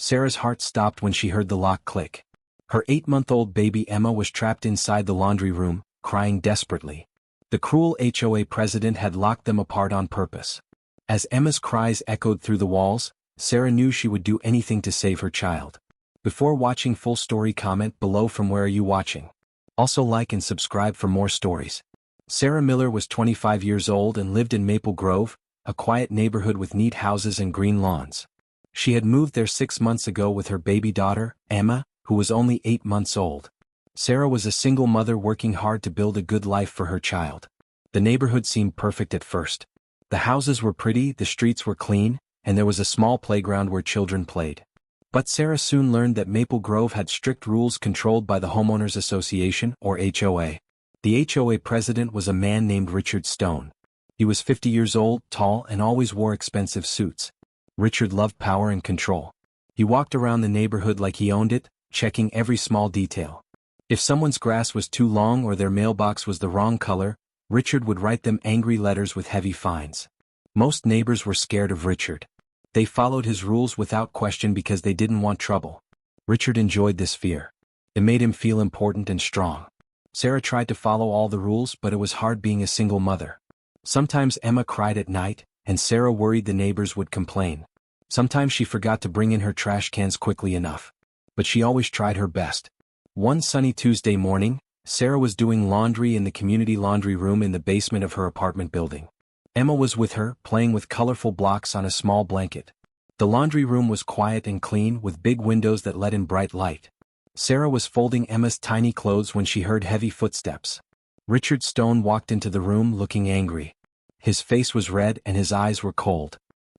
Sarah's heart stopped when she heard the lock click. Her 8-month-old baby Emma was trapped inside the laundry room, crying desperately. The cruel HOA president had locked them apart on purpose. As Emma's cries echoed through the walls, Sarah knew she would do anything to save her child. Before watching full story, comment below from where are you watching. Also like and subscribe for more stories. Sarah Miller was 25 years old and lived in Maple Grove, a quiet neighborhood with neat houses and green lawns. She had moved there 6 months ago with her baby daughter, Emma, who was only 8 months old. Sarah was a single mother working hard to build a good life for her child. The neighborhood seemed perfect at first. The houses were pretty, the streets were clean, and there was a small playground where children played. But Sarah soon learned that Maple Grove had strict rules controlled by the Homeowners Association, or HOA. The HOA president was a man named Richard Stone. He was 50 years old, tall, and always wore expensive suits. Richard loved power and control. He walked around the neighborhood like he owned it, checking every small detail. If someone's grass was too long or their mailbox was the wrong color, Richard would write them angry letters with heavy fines. Most neighbors were scared of Richard. They followed his rules without question because they didn't want trouble. Richard enjoyed this fear. It made him feel important and strong. Sarah tried to follow all the rules, but it was hard being a single mother. Sometimes Emma cried at night, and Sarah worried the neighbors would complain. Sometimes she forgot to bring in her trash cans quickly enough. But she always tried her best. One sunny Tuesday morning, Sarah was doing laundry in the community laundry room in the basement of her apartment building. Emma was with her, playing with colorful blocks on a small blanket. The laundry room was quiet and clean, with big windows that let in bright light. Sarah was folding Emma's tiny clothes when she heard heavy footsteps. Richard Stone walked into the room looking angry. His face was red and his eyes were cold.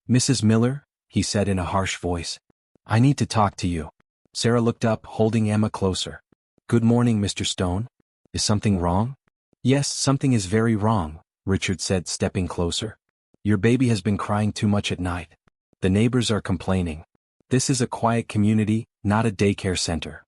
"Mrs. Miller," he said in a harsh voice. "I need to talk to you." Sarah looked up, holding Emma closer. "Good morning, Mr. Stone. Is something wrong?" "Yes, something is very wrong," Richard said, stepping closer. "Your baby has been crying too much at night. The neighbors are complaining. This is a quiet community, not a daycare center."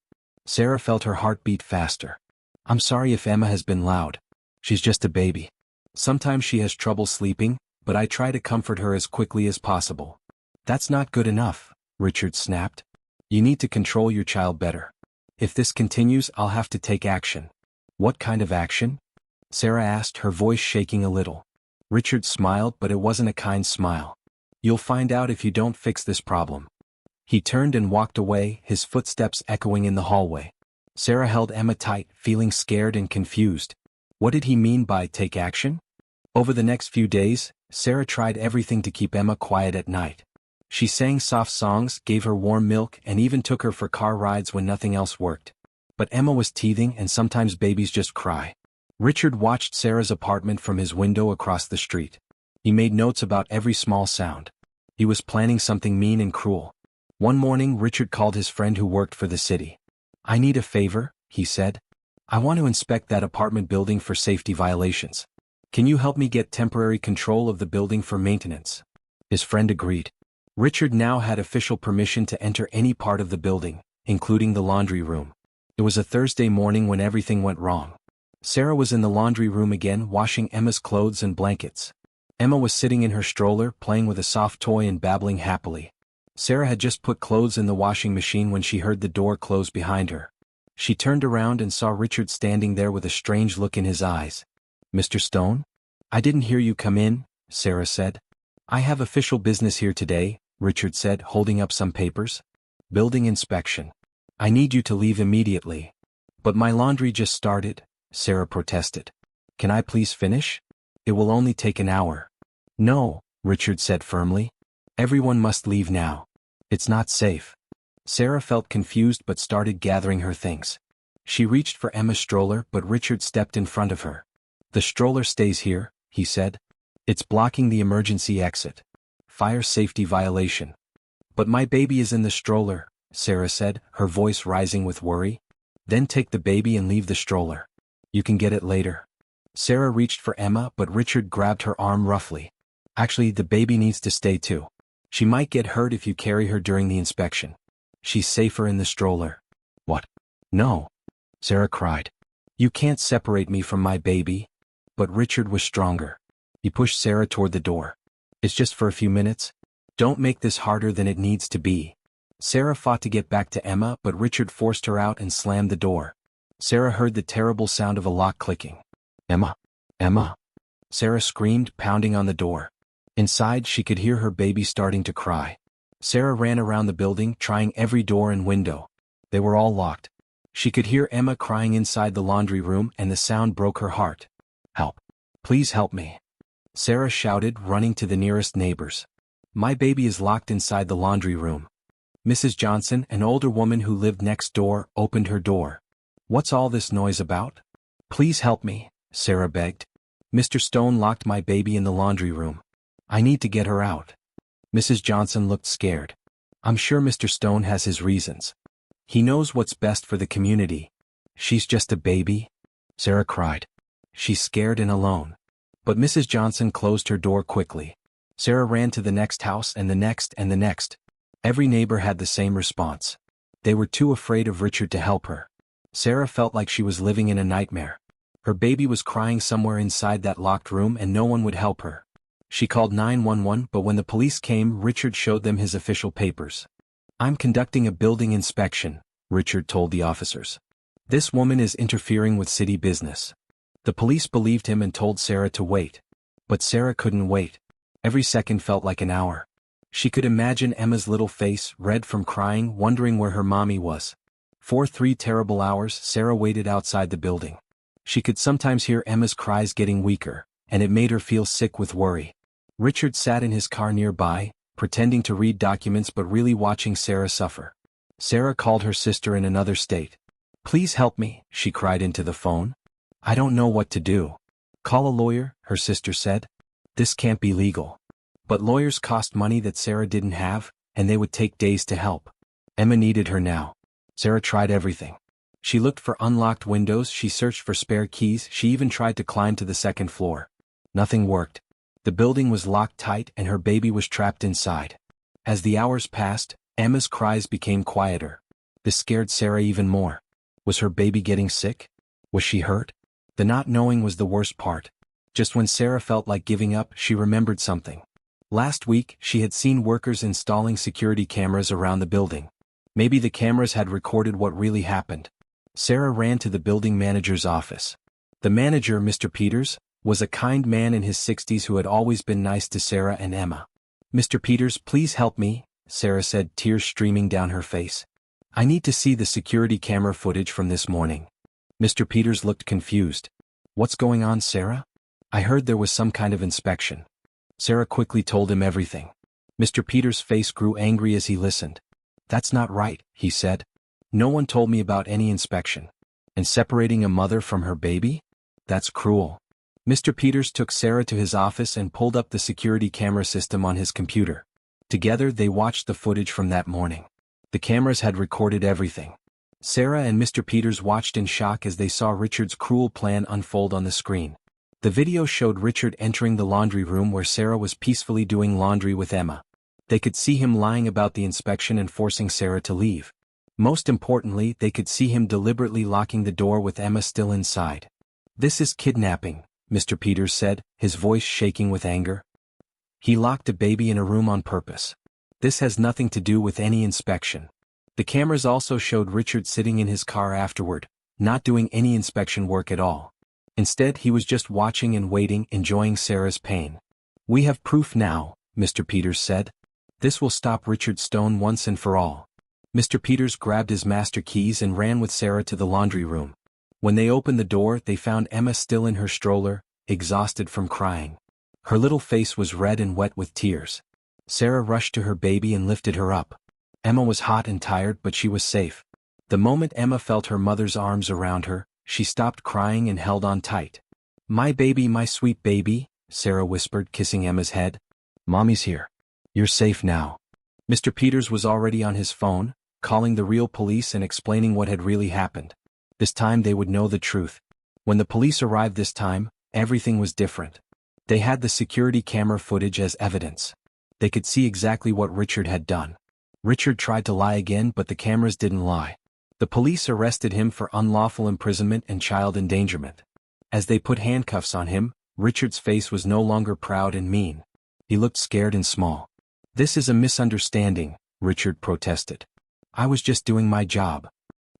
Sarah felt her heart beat faster. "I'm sorry if Emma has been loud. She's just a baby. Sometimes she has trouble sleeping, but I try to comfort her as quickly as possible." "That's not good enough," Richard snapped. "You need to control your child better. If this continues, I'll have to take action." "What kind of action?" Sarah asked, her voice shaking a little. Richard smiled, but it wasn't a kind smile. "You'll find out if you don't fix this problem." He turned and walked away, his footsteps echoing in the hallway. Sarah held Emma tight, feeling scared and confused. What did he mean by take action? Over the next few days, Sarah tried everything to keep Emma quiet at night. She sang soft songs, gave her warm milk, and even took her for car rides when nothing else worked. But Emma was teething, and sometimes babies just cry. Richard watched Sarah's apartment from his window across the street. He made notes about every small sound. He was planning something mean and cruel. One morning, Richard called his friend who worked for the city. "I need a favor," he said. "I want to inspect that apartment building for safety violations. Can you help me get temporary control of the building for maintenance?" His friend agreed. Richard now had official permission to enter any part of the building, including the laundry room. It was a Thursday morning when everything went wrong. Sarah was in the laundry room again, washing Emma's clothes and blankets. Emma was sitting in her stroller, playing with a soft toy and babbling happily. Sarah had just put clothes in the washing machine when she heard the door close behind her. She turned around and saw Richard standing there with a strange look in his eyes. "Mr. Stone? I didn't hear you come in," Sarah said. "I have official business here today," Richard said, holding up some papers. "Building inspection. I need you to leave immediately." "But my laundry just started," Sarah protested. "Can I please finish? It will only take an hour." "No," Richard said firmly. "Everyone must leave now. It's not safe." Sarah felt confused but started gathering her things. She reached for Emma's stroller, but Richard stepped in front of her. "The stroller stays here," he said. "It's blocking the emergency exit. Fire safety violation." "But my baby is in the stroller," Sarah said, her voice rising with worry. "Then take the baby and leave the stroller. You can get it later." Sarah reached for Emma, but Richard grabbed her arm roughly. "Actually, the baby needs to stay too. She might get hurt if you carry her during the inspection. She's safer in the stroller." "What? No," Sarah cried. "You can't separate me from my baby." But Richard was stronger. He pushed Sarah toward the door. "It's just for a few minutes. Don't make this harder than it needs to be." Sarah fought to get back to Emma, but Richard forced her out and slammed the door. Sarah heard the terrible sound of a lock clicking. "Emma! Emma!" Sarah screamed, pounding on the door. Inside, she could hear her baby starting to cry. Sarah ran around the building, trying every door and window. They were all locked. She could hear Emma crying inside the laundry room, and the sound broke her heart. "Help! Please help me!" Sarah shouted, running to the nearest neighbors. "My baby is locked inside the laundry room." Mrs. Johnson, an older woman who lived next door, opened her door. "What's all this noise about?" "Please help me," Sarah begged. "Mr. Stone locked my baby in the laundry room. I need to get her out." Mrs. Johnson looked scared. "I'm sure Mr. Stone has his reasons. He knows what's best for the community." "She's just a baby," Sarah cried. "She's scared and alone." But Mrs. Johnson closed her door quickly. Sarah ran to the next house and the next and the next. Every neighbor had the same response. They were too afraid of Richard to help her. Sarah felt like she was living in a nightmare. Her baby was crying somewhere inside that locked room and no one would help her. She called 911, but when the police came, Richard showed them his official papers. "I'm conducting a building inspection," Richard told the officers. "This woman is interfering with city business." The police believed him and told Sarah to wait. But Sarah couldn't wait. Every second felt like an hour. She could imagine Emma's little face, red from crying, wondering where her mommy was. For 3 terrible hours, Sarah waited outside the building. She could sometimes hear Emma's cries getting weaker, and it made her feel sick with worry. Richard sat in his car nearby, pretending to read documents but really watching Sarah suffer. Sarah called her sister in another state. "Please help me," she cried into the phone. "I don't know what to do." "Call a lawyer," her sister said. "This can't be legal." But lawyers cost money that Sarah didn't have, and they would take days to help. Emma needed her now. Sarah tried everything. She looked for unlocked windows, she searched for spare keys, she even tried to climb to the second floor. Nothing worked. The building was locked tight and her baby was trapped inside. As the hours passed, Emma's cries became quieter. This scared Sarah even more. Was her baby getting sick? Was she hurt? The not knowing was the worst part. Just when Sarah felt like giving up, she remembered something. Last week, she had seen workers installing security cameras around the building. Maybe the cameras had recorded what really happened. Sarah ran to the building manager's office. The manager, Mr. Peters, was a kind man in his 60s who had always been nice to Sarah and Emma. "Mr. Peters, please help me," Sarah said, tears streaming down her face. "I need to see the security camera footage from this morning." Mr. Peters looked confused. "What's going on, Sarah?" "I heard there was some kind of inspection." Sarah quickly told him everything. Mr. Peters' face grew angry as he listened. "That's not right," he said. "No one told me about any inspection. And separating a mother from her baby? That's cruel." Mr. Peters took Sarah to his office and pulled up the security camera system on his computer. Together they watched the footage from that morning. The cameras had recorded everything. Sarah and Mr. Peters watched in shock as they saw Richard's cruel plan unfold on the screen. The video showed Richard entering the laundry room where Sarah was peacefully doing laundry with Emma. They could see him lying about the inspection and forcing Sarah to leave. Most importantly, they could see him deliberately locking the door with Emma still inside. "This is kidnapping," Mr. Peters said, his voice shaking with anger. "He locked a baby in a room on purpose. This has nothing to do with any inspection." The cameras also showed Richard sitting in his car afterward, not doing any inspection work at all. Instead, he was just watching and waiting, enjoying Sarah's pain. "We have proof now," Mr. Peters said. "This will stop Richard Stone once and for all." Mr. Peters grabbed his master keys and ran with Sarah to the laundry room. When they opened the door, they found Emma still in her stroller, exhausted from crying. Her little face was red and wet with tears. Sarah rushed to her baby and lifted her up. Emma was hot and tired, but she was safe. The moment Emma felt her mother's arms around her, she stopped crying and held on tight. "My baby, my sweet baby," Sarah whispered, kissing Emma's head. "Mommy's here. You're safe now." Mr. Peters was already on his phone, calling the real police and explaining what had really happened. This time they would know the truth. When the police arrived this time, everything was different. They had the security camera footage as evidence. They could see exactly what Richard had done. Richard tried to lie again, but the cameras didn't lie. The police arrested him for unlawful imprisonment and child endangerment. As they put handcuffs on him, Richard's face was no longer proud and mean. He looked scared and small. "This is a misunderstanding," Richard protested. I was just doing my job.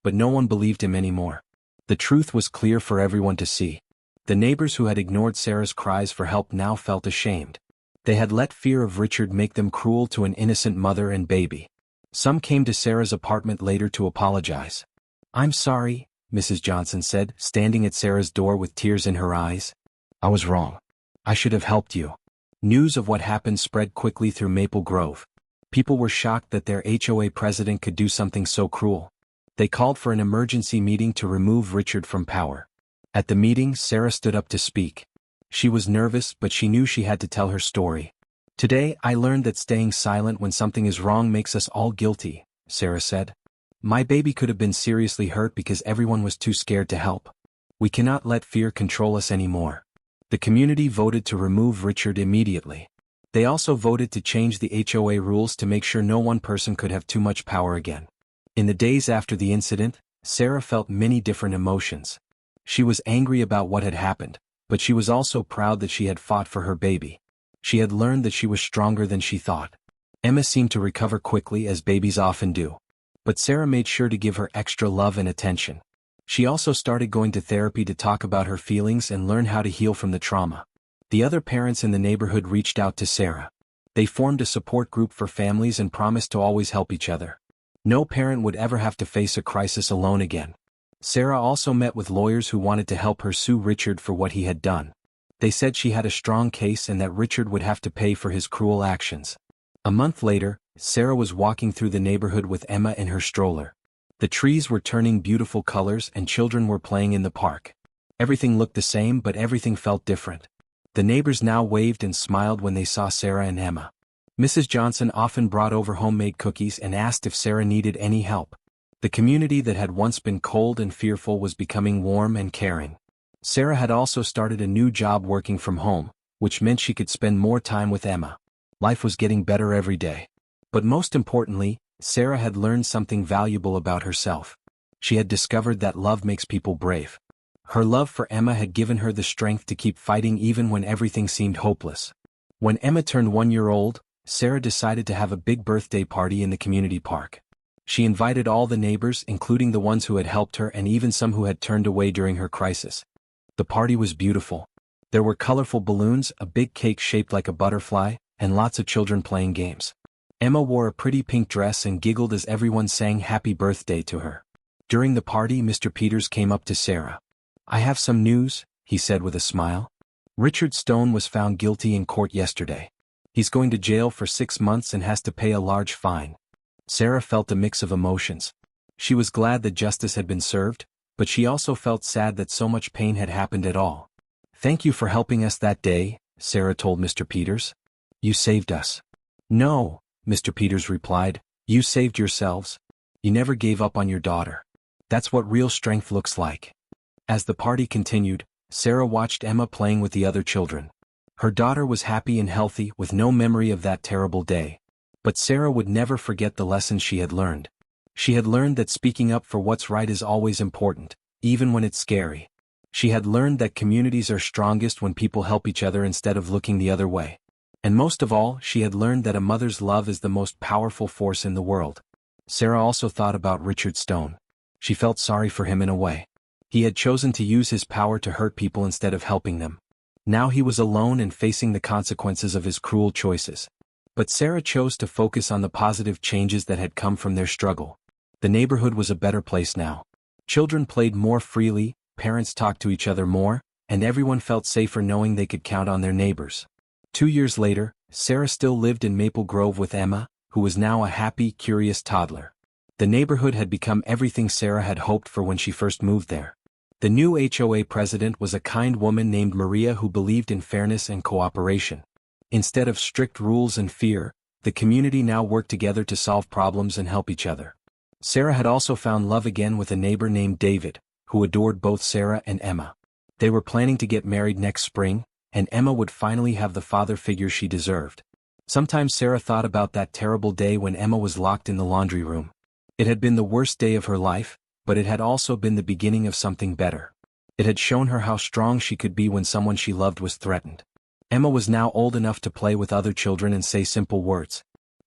But no one believed him anymore. The truth was clear for everyone to see. The neighbors who had ignored Sarah's cries for help now felt ashamed. They had let fear of Richard make them cruel to an innocent mother and baby. Some came to Sarah's apartment later to apologize. I'm sorry, Mrs. Johnson said, standing at Sarah's door with tears in her eyes. I was wrong. I should have helped you. News of what happened spread quickly through Maple Grove. People were shocked that their HOA president could do something so cruel. They called for an emergency meeting to remove Richard from power. At the meeting, Sarah stood up to speak. She was nervous, but she knew she had to tell her story. Today, I learned that staying silent when something is wrong makes us all guilty, Sarah said. My baby could have been seriously hurt because everyone was too scared to help. We cannot let fear control us anymore. The community voted to remove Richard immediately. They also voted to change the HOA rules to make sure no one person could have too much power again. In the days after the incident, Sarah felt many different emotions. She was angry about what had happened, but she was also proud that she had fought for her baby. She had learned that she was stronger than she thought. Emma seemed to recover quickly, as babies often do. But Sarah made sure to give her extra love and attention. She also started going to therapy to talk about her feelings and learn how to heal from the trauma. The other parents in the neighborhood reached out to Sarah. They formed a support group for families and promised to always help each other. No parent would ever have to face a crisis alone again. Sarah also met with lawyers who wanted to help her sue Richard for what he had done. They said she had a strong case and that Richard would have to pay for his cruel actions. A month later, Sarah was walking through the neighborhood with Emma in her stroller. The trees were turning beautiful colors and children were playing in the park. Everything looked the same, but everything felt different. The neighbors now waved and smiled when they saw Sarah and Emma. Mrs. Johnson often brought over homemade cookies and asked if Sarah needed any help. The community that had once been cold and fearful was becoming warm and caring. Sarah had also started a new job working from home, which meant she could spend more time with Emma. Life was getting better every day. But most importantly, Sarah had learned something valuable about herself. She had discovered that love makes people brave. Her love for Emma had given her the strength to keep fighting even when everything seemed hopeless. When Emma turned 1 year old, Sarah decided to have a big birthday party in the community park. She invited all the neighbors, including the ones who had helped her and even some who had turned away during her crisis. The party was beautiful. There were colorful balloons, a big cake shaped like a butterfly, and lots of children playing games. Emma wore a pretty pink dress and giggled as everyone sang happy birthday to her. During the party, Mr. Peters came up to Sarah. I have some news, he said with a smile. Richard Stone was found guilty in court yesterday. He's going to jail for 6 months and has to pay a large fine. Sarah felt a mix of emotions. She was glad that justice had been served, but she also felt sad that so much pain had happened at all. Thank you for helping us that day, Sarah told Mr. Peters. You saved us. No, Mr. Peters replied, you saved yourselves. You never gave up on your daughter. That's what real strength looks like. As the party continued, Sarah watched Emma playing with the other children. Her daughter was happy and healthy with no memory of that terrible day. But Sarah would never forget the lessons she had learned. She had learned that speaking up for what's right is always important, even when it's scary. She had learned that communities are strongest when people help each other instead of looking the other way. And most of all, she had learned that a mother's love is the most powerful force in the world. Sarah also thought about Richard Stone. She felt sorry for him in a way. He had chosen to use his power to hurt people instead of helping them. Now he was alone and facing the consequences of his cruel choices. But Sarah chose to focus on the positive changes that had come from their struggle. The neighborhood was a better place now. Children played more freely, parents talked to each other more, and everyone felt safer knowing they could count on their neighbors. 2 years later, Sarah still lived in Maple Grove with Emma, who was now a happy, curious toddler. The neighborhood had become everything Sarah had hoped for when she first moved there. The new HOA president was a kind woman named Maria who believed in fairness and cooperation. Instead of strict rules and fear, the community now worked together to solve problems and help each other. Sarah had also found love again with a neighbor named David, who adored both Sarah and Emma. They were planning to get married next spring, and Emma would finally have the father figure she deserved. Sometimes Sarah thought about that terrible day when Emma was locked in the laundry room. It had been the worst day of her life, but it had also been the beginning of something better. It had shown her how strong she could be when someone she loved was threatened. Emma was now old enough to play with other children and say simple words.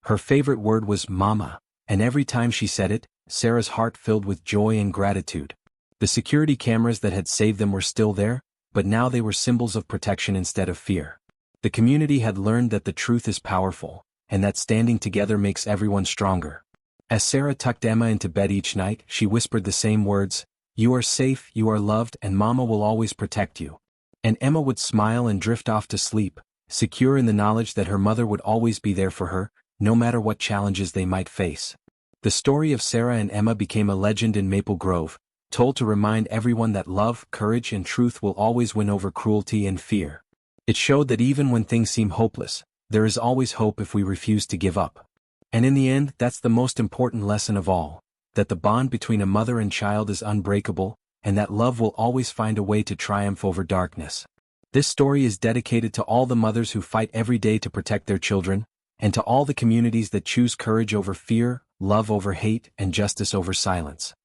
Her favorite word was mama, and every time she said it, Sarah's heart filled with joy and gratitude. The security cameras that had saved them were still there, but now they were symbols of protection instead of fear. The community had learned that the truth is powerful, and that standing together makes everyone stronger. As Sarah tucked Emma into bed each night, she whispered the same words, "You are safe, you are loved, and Mama will always protect you." And Emma would smile and drift off to sleep, secure in the knowledge that her mother would always be there for her, no matter what challenges they might face. The story of Sarah and Emma became a legend in Maple Grove, told to remind everyone that love, courage, and truth will always win over cruelty and fear. It showed that even when things seem hopeless, there is always hope if we refuse to give up. And in the end, that's the most important lesson of all, that the bond between a mother and child is unbreakable, and that love will always find a way to triumph over darkness. This story is dedicated to all the mothers who fight every day to protect their children, and to all the communities that choose courage over fear, love over hate, and justice over silence.